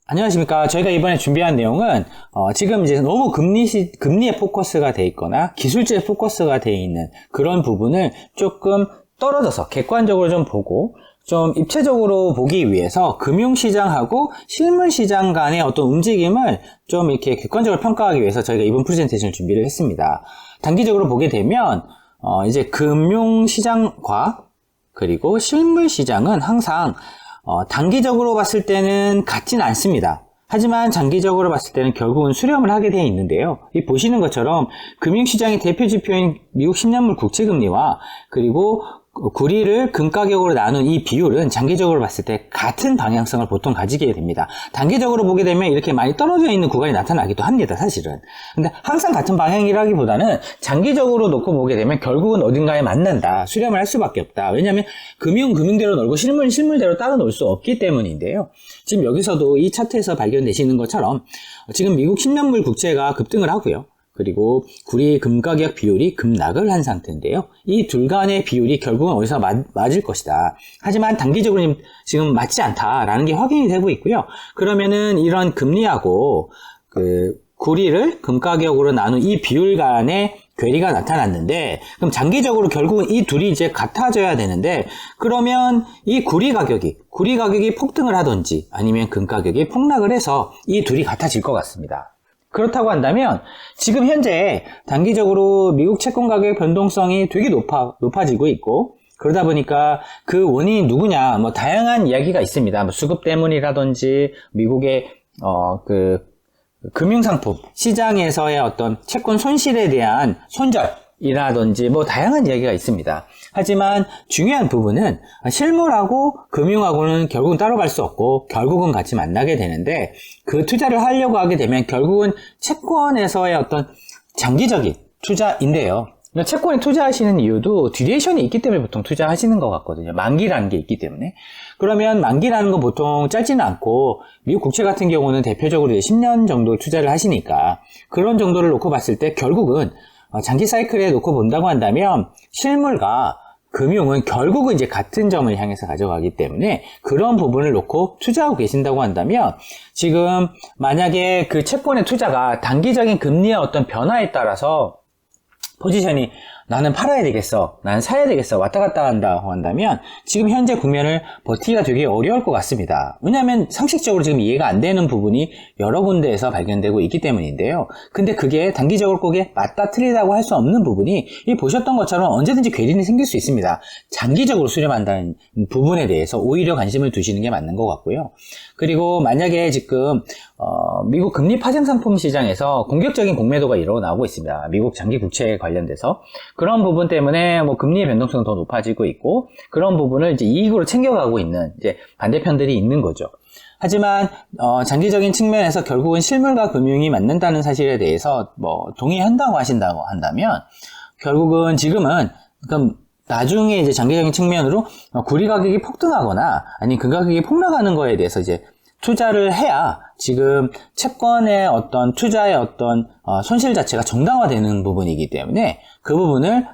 안녕하십니까. 저희가 이번에 준비한 내용은 지금 이제 너무 금리에 포커스가 돼 있거나 기술주에 포커스가 돼 있는 그런 부분을 조금 떨어져서 객관적으로 좀 보고 좀 입체적으로 보기 위해서 금융시장하고 실물시장 간의 어떤 움직임을 좀 이렇게 객관적으로 평가하기 위해서 저희가 이번 프레젠테이션을 준비를 했습니다. 단기적으로 보게 되면 이제 금융시장과 그리고 실물시장은 항상 단기적으로 봤을 때는 같진 않습니다. 하지만 장기적으로 봤을 때는 결국은 수렴을 하게 되어 있는데요. 이 보시는 것처럼 금융시장의 대표 지표인 미국 10년물 국채금리와 그리고 구리를 금가격으로 나눈 이 비율은 장기적으로 봤을 때 같은 방향성을 보통 가지게 됩니다. 단기적으로 보게 되면 이렇게 많이 떨어져 있는 구간이 나타나기도 합니다, 사실은. 근데 항상 같은 방향이라기보다는 장기적으로 놓고 보게 되면 결국은 어딘가에 만난다, 수렴을 할 수밖에 없다. 왜냐하면 금융대로 놀고 실물대로 따로 놀 수 없기 때문인데요. 지금 여기서도 이 차트에서 발견되시는 것처럼 지금 미국 10년물 국채가 급등을 하고요. 그리고 구리 금가격 비율이 급락을 한 상태인데요. 이 둘 간의 비율이 결국은 어디서 맞을 것이다. 하지만 단기적으로 지금 맞지 않다라는 게 확인이 되고 있고요. 그러면은 이런 금리하고 구리를 금가격으로 나눈 이 비율 간의 괴리가 나타났는데, 그럼 장기적으로 결국은 이 둘이 이제 같아져야 되는데, 그러면 이 구리 가격이 폭등을 하든지 아니면 금가격이 폭락을 해서 이 둘이 같아질 것 같습니다. 그렇다고 한다면 지금 현재 단기적으로 미국 채권 가격 변동성이 되게 높아지고 있고, 그러다 보니까 그 원인이 누구냐, 다양한 이야기가 있습니다. 수급 때문이라든지 미국의 금융상품 시장에서의 어떤 채권 손실에 대한 손절이라든지 다양한 이야기가 있습니다. 하지만 중요한 부분은 실물하고 금융하고는 결국은 따로 갈 수 없고 결국은 같이 만나게 되는데, 그 투자를 하려고 하게 되면 결국은 채권에서의 어떤 장기적인 투자인데요. 채권에 투자하시는 이유도 듀레이션이 있기 때문에 보통 투자하시는 것 같거든요. 만기라는 게 있기 때문에. 그러면 만기라는 건 보통 짧지는 않고 미국 국채 같은 경우는 대표적으로 10년 정도 투자를 하시니까 그런 정도를 놓고 봤을 때 결국은 장기 사이클에 놓고 본다고 한다면 실물과 금융은 결국은 이제 같은 점을 향해서 가져가기 때문에 그런 부분을 놓고 투자하고 계신다고 한다면 지금 만약에 그 채권의 투자가 단기적인 금리의 어떤 변화에 따라서 포지션이 나는 팔아야 되겠어, 나는 사야 되겠어 왔다 갔다 한다고 한다면 지금 현재 국면을 버티기가 되게 어려울 것 같습니다. 왜냐하면 상식적으로 지금 이해가 안 되는 부분이 여러 군데에서 발견되고 있기 때문인데요. 근데 그게 단기적으로 꼭에 맞다 틀리다고 할 수 없는 부분이 이 보셨던 것처럼 언제든지 괴리는 생길 수 있습니다. 장기적으로 수렴한다는 부분에 대해서 오히려 관심을 두시는 게 맞는 것 같고요. 그리고 만약에 지금 미국 금리 파생 상품 시장에서 공격적인 공매도가 일어나고 있습니다. 미국 장기 국채에 관련돼서 그런 부분 때문에 금리의 변동성은 더 높아지고 있고, 그런 부분을 이제 이익으로 챙겨가고 있는 이제 반대편들이 있는 거죠. 하지만 장기적인 측면에서 결국은 실물과 금융이 맞는다는 사실에 대해서 동의한다고 하신다고 한다면 결국은 지금은 그럼 나중에 이제 장기적인 측면으로 구리 가격이 폭등하거나 아니면 그 가격이 폭락하는 거에 대해서 이제 투자를 해야 지금 채권의 어떤 투자의 어떤 손실 자체가 정당화되는 부분이기 때문에 그 부분을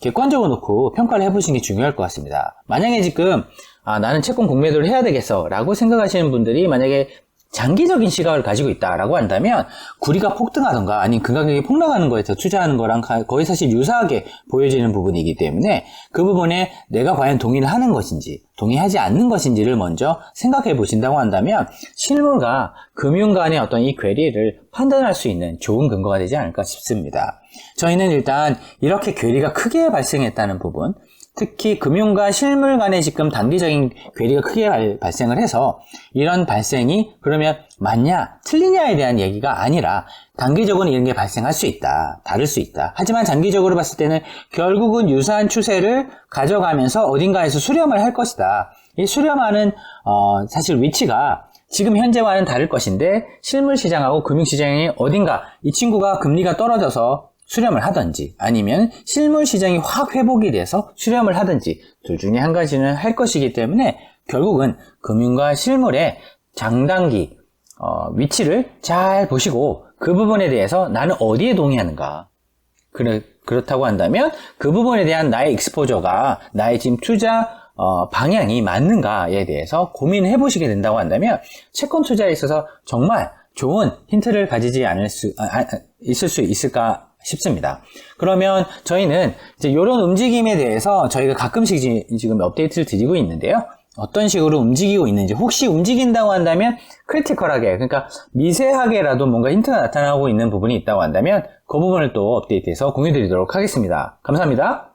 객관적으로 놓고 평가를 해보시는 게 중요할 것 같습니다. 만약에 지금 나는 채권 공매도를 해야 되겠어 라고 생각하시는 분들이 만약에 장기적인 시각을 가지고 있다라고 한다면 구리가 폭등하던가 아니면 그 가격이 폭락하는 거에서 투자하는 거랑 거의 사실 유사하게 보여지는 부분이기 때문에 그 부분에 내가 과연 동의를 하는 것인지 동의하지 않는 것인지를 먼저 생각해 보신다고 한다면 실물과 금융 간의 어떤 이 괴리를 판단할 수 있는 좋은 근거가 되지 않을까 싶습니다. 저희는 일단 이렇게 괴리가 크게 발생했다는 부분, 특히 금융과 실물 간에 지금 단기적인 괴리가 크게 발생을 해서 이런 발생이 그러면 맞냐 틀리냐에 대한 얘기가 아니라 단기적으로는 이런 게 발생할 수 있다, 다를 수 있다. 하지만 장기적으로 봤을 때는 결국은 유사한 추세를 가져가면서 어딘가에서 수렴을 할 것이다. 이 수렴하는 사실 위치가 지금 현재와는 다를 것인데 실물시장하고 금융시장이 어딘가 이 친구가 금리가 떨어져서 수렴을 하든지 아니면 실물 시장이 확 회복이 돼서 수렴을 하든지 둘 중에 한 가지는 할 것이기 때문에 결국은 금융과 실물의 장단기 위치를 잘 보시고 그 부분에 대해서 나는 어디에 동의하는가, 그렇다고 한다면 그 부분에 대한 나의 익스포저가 나의 지금 투자 방향이 맞는가에 대해서 고민해 보시게 된다고 한다면 채권 투자에 있어서 정말 좋은 힌트를 가지지 있을 수 있을까 싶습니다. 그러면 저희는 이제 이런 움직임에 대해서 저희가 가끔씩 지금 업데이트를 드리고 있는데요. 어떤 식으로 움직이고 있는지, 혹시 움직인다고 한다면 크리티컬하게, 그러니까 미세하게라도 뭔가 힌트가 나타나고 있는 부분이 있다고 한다면 그 부분을 또 업데이트해서 공유드리도록 하겠습니다. 감사합니다.